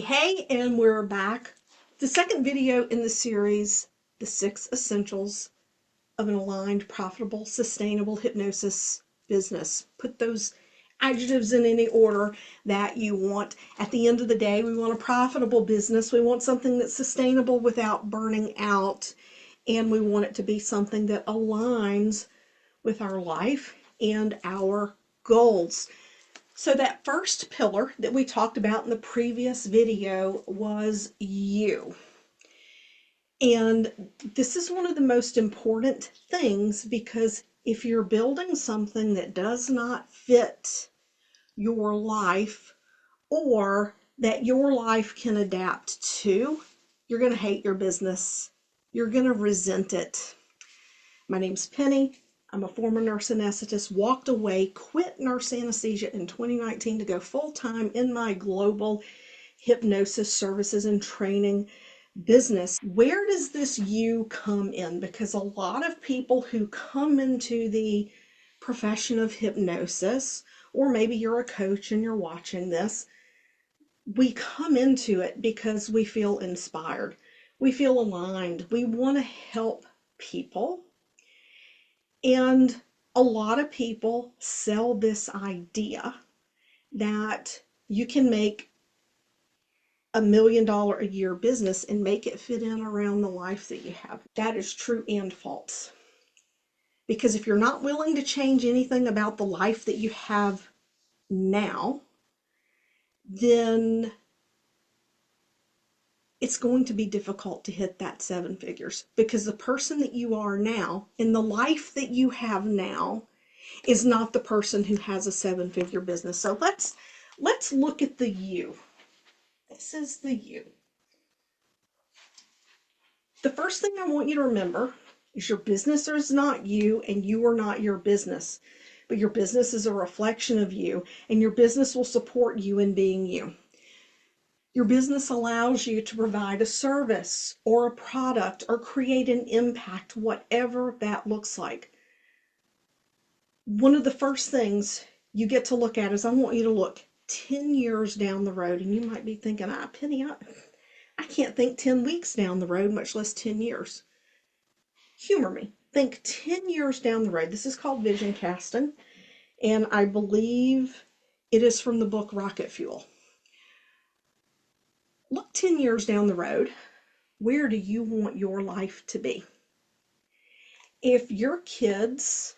Hey, and we're back. The second video in the series, The 6 Essentials of an Aligned, Profitable, Sustainable Hypnosis Business. Put those adjectives in any order that you want. At the end of the day, we want a profitable business. We want something that's sustainable without burning out. And we want it to be something that aligns with our life and our goals. So that first pillar that we talked about in the previous video was you. And this is one of the most important things because if you're building something that does not fit your life or that your life can adapt to, you're going to hate your business. You're going to resent it. My name's Penny. I'm a former nurse anesthetist, walked away, quit nurse anesthesia in 2019 to go full-time in my global hypnosis services and training business. Where does this you come in? Because a lot of people who come into the profession of hypnosis, or maybe you're a coach and you're watching this, we come into it because we feel inspired. We feel aligned. We want to help people. And a lot of people sell this idea that you can make $1 million a year business and make it fit in around the life that you have. That is true and false. Because if you're not willing to change anything about the life that you have now, then it's going to be difficult to hit that 7 figures, because the person that you are now in the life that you have now is not the person who has a 7-figure business. So let's look at the you. This is the you. The first thing I want you to remember is your business is not you and you are not your business, but your business is a reflection of you, and your business will support you in being you. Your business allows you to provide a service or a product or create an impact, whatever that looks like. One of the first things you get to look at is I want you to look 10 years down the road. And you might be thinking, Penny, I can't think 10 weeks down the road, much less 10 years. Humor me. Think 10 years down the road. This is called vision casting. And I believe it is from the book Rocket Fuel. Look 10 years down the road. Where do you want your life to be? If your kids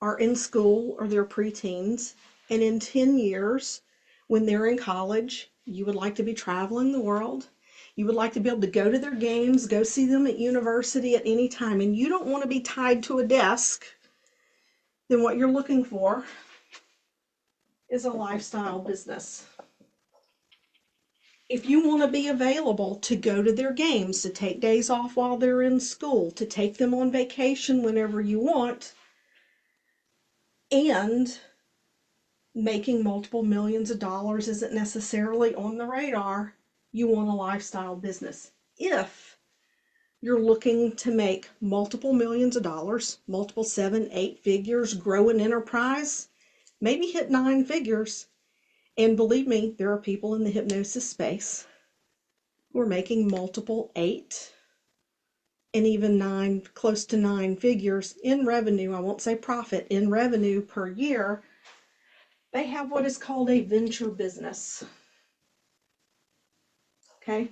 are in school or they're preteens, and in 10 years, when they're in college, you would like to be traveling the world, you would like to be able to go to their games, go see them at university at any time, and you don't want to be tied to a desk, then what you're looking for is a lifestyle business. If you want to be available to go to their games, to take days off while they're in school, to take them on vacation whenever you want, and making multiple millions of dollars isn't necessarily on the radar, you want a lifestyle business. If you're looking to make multiple millions of dollars, multiple 7, 8 figures, grow an enterprise, maybe hit 9 figures, and believe me, there are people in the hypnosis space who are making multiple 8 and even 9, close to 9 figures in revenue. I won't say profit, in revenue per year. They have what is called a venture business. Okay?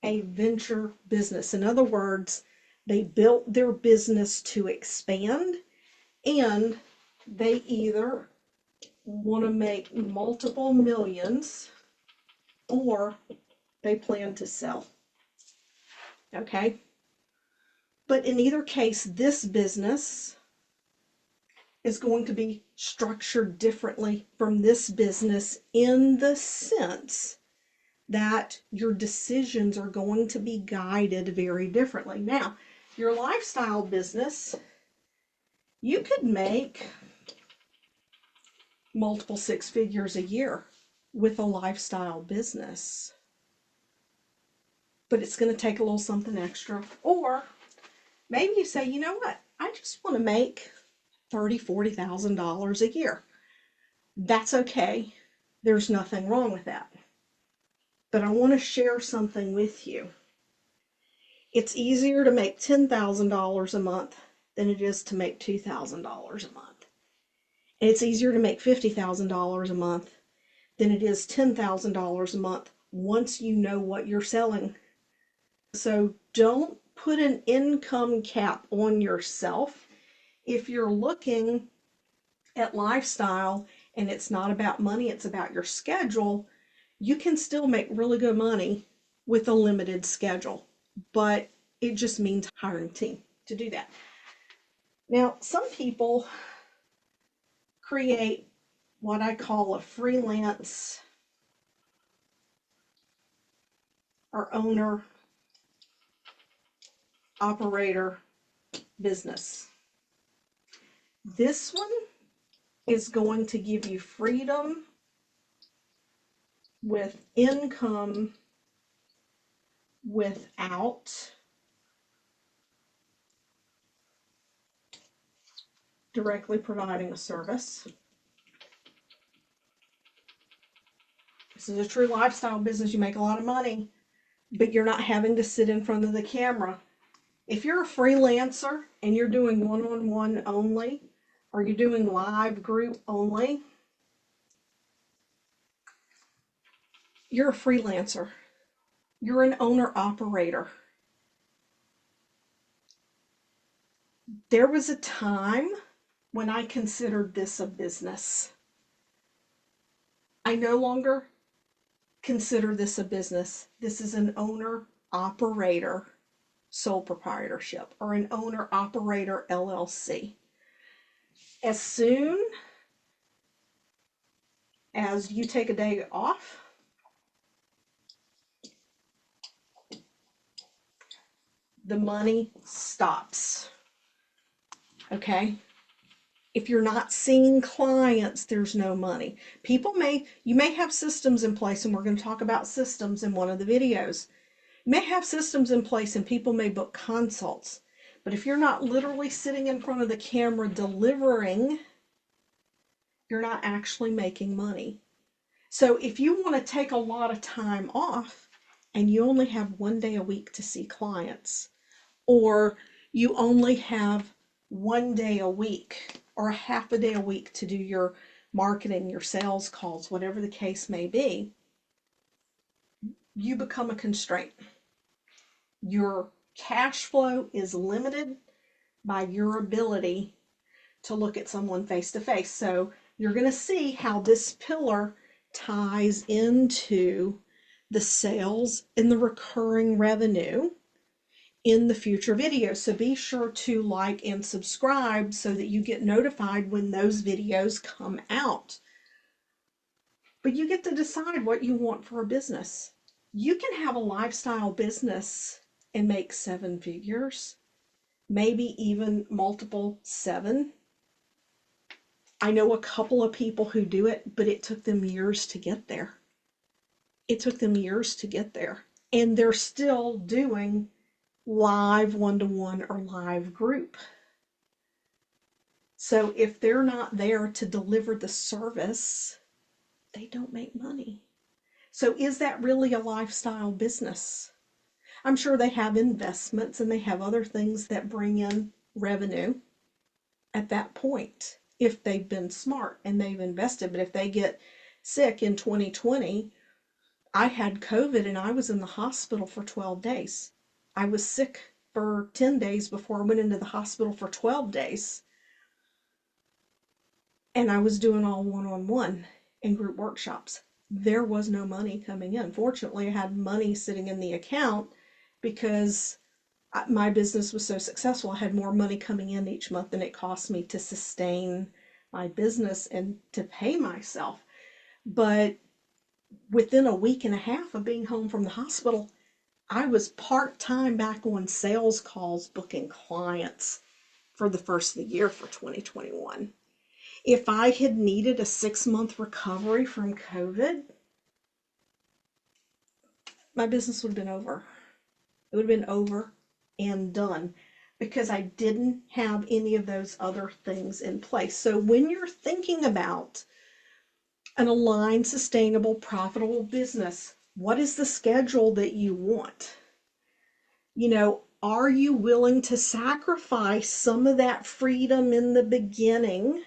A venture business. In other words, they built their business to expand, and they either want to make multiple millions or they plan to sell. Okay? But in either case, this business is going to be structured differently from this business in the sense that your decisions are going to be guided very differently. Now, your lifestyle business, you could make multiple 6 figures a year with a lifestyle business, but it's going to take a little something extra. Or maybe you say, you know what, I just want to make $30,000, $40,000 a year. That's okay. There's nothing wrong with that. but I want to share something with you. It's easier to make $10,000 a month than it is to make $2,000 a month. And it's easier to make $50,000 a month than it is $10,000 a month once you know what you're selling. So don't put an income cap on yourself. If you're looking at lifestyle and it's not about money, it's about your schedule, you can still make really good money with a limited schedule, but it just means hiring a team to do that. Now, some people create what I call a freelance or owner operator business. This one is going to give you freedom with income without directly providing a service. This is a true lifestyle business. You make a lot of money, but you're not having to sit in front of the camera. If you're a freelancer and you're doing one-on-one only, or you're doing live group only, you're a freelancer. You're an owner-operator. There was a time when I considered this a business. I no longer consider this a business. This is an owner-operator sole proprietorship, or an owner-operator LLC. As soon as you take a day off, the money stops. Okay? If you're not seeing clients, there's no money. You may have systems in place, and we're going to talk about systems in one of the videos. You may have systems in place and people may book consults, but if you're not literally sitting in front of the camera delivering, you're not actually making money. So if you want to take a lot of time off and you only have one day a week to see clients, or you only have one day a week or a half a day a week to do your marketing, your sales calls, whatever the case may be, you become a constraint. Your cash flow is limited by your ability to look at someone face to face. So you're going to see how this pillar ties into the sales and the recurring revenue in the future videos. So be sure to like and subscribe so that you get notified when those videos come out. But you get to decide what you want for a business. You can have a lifestyle business and make 7 figures, maybe even multiple 7. I know a couple of people who do it, but it took them years to get there. It took them years to get there. And they're still doing live one-to-one or live group. So if they're not there to deliver the service, they don't make money. So is that really a lifestyle business? I'm sure they have investments and they have other things that bring in revenue at that point if they've been smart and they've invested. But if they get sick in 2020, I had COVID and I was in the hospital for 12 days. I was sick for 10 days before I went into the hospital for 12 days. And I was doing all one-on-one and group workshops. There was no money coming in. Fortunately, I had money sitting in the account because my business was so successful. I had more money coming in each month than it cost me to sustain my business and to pay myself. But within a week and a half of being home from the hospital, I was part-time back on sales calls booking clients for the first of the year for 2021. If I had needed a 6-month recovery from COVID, my business would have been over. It would have been over and done because I didn't have any of those other things in place. So when you're thinking about an aligned, sustainable, profitable business, What is the schedule that you want? You know, are you willing to sacrifice some of that freedom in the beginning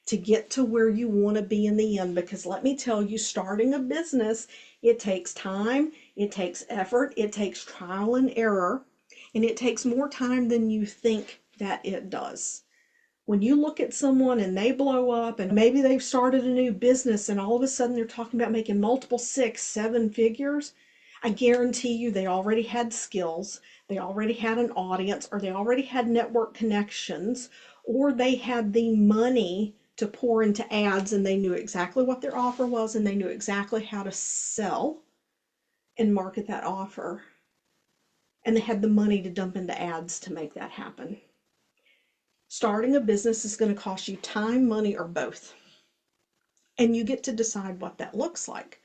to get to where you want to be in the end? Because let me tell you, starting a business, it takes time, it takes effort, it takes trial and error, and it takes more time than you think that it does. When you look at someone and they blow up and maybe they've started a new business and all of a sudden they're talking about making multiple 6, 7 figures, I guarantee you they already had skills, they already had an audience, or they already had network connections, or they had the money to pour into ads and they knew exactly what their offer was and they knew exactly how to sell and market that offer. And they had the money to dump into ads to make that happen. Starting a business is going to cost you time, money, or both. And you get to decide what that looks like.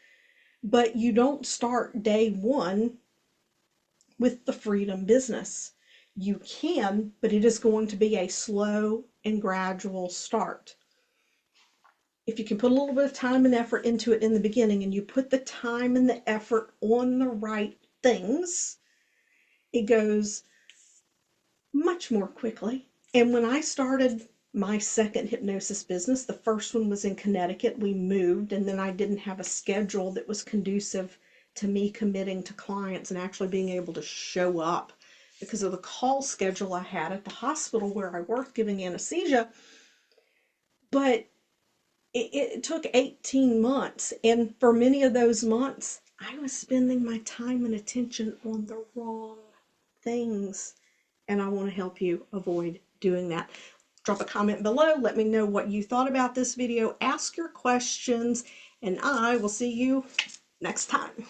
But you don't start day one with the freedom business. You can, but it is going to be a slow and gradual start. If you can put a little bit of time and effort into it in the beginning, and you put the time and the effort on the right things, it goes much more quickly. And when I started my second hypnosis business, the first one was in Connecticut. We moved, and then I didn't have a schedule that was conducive to me committing to clients and actually being able to show up because of the call schedule I had at the hospital where I worked giving anesthesia. But it took 18 months, and for many of those months, I was spending my time and attention on the wrong things. And I want to help you avoid doing that. Drop a comment below. Let me know what you thought about this video. Ask your questions, and I will see you next time.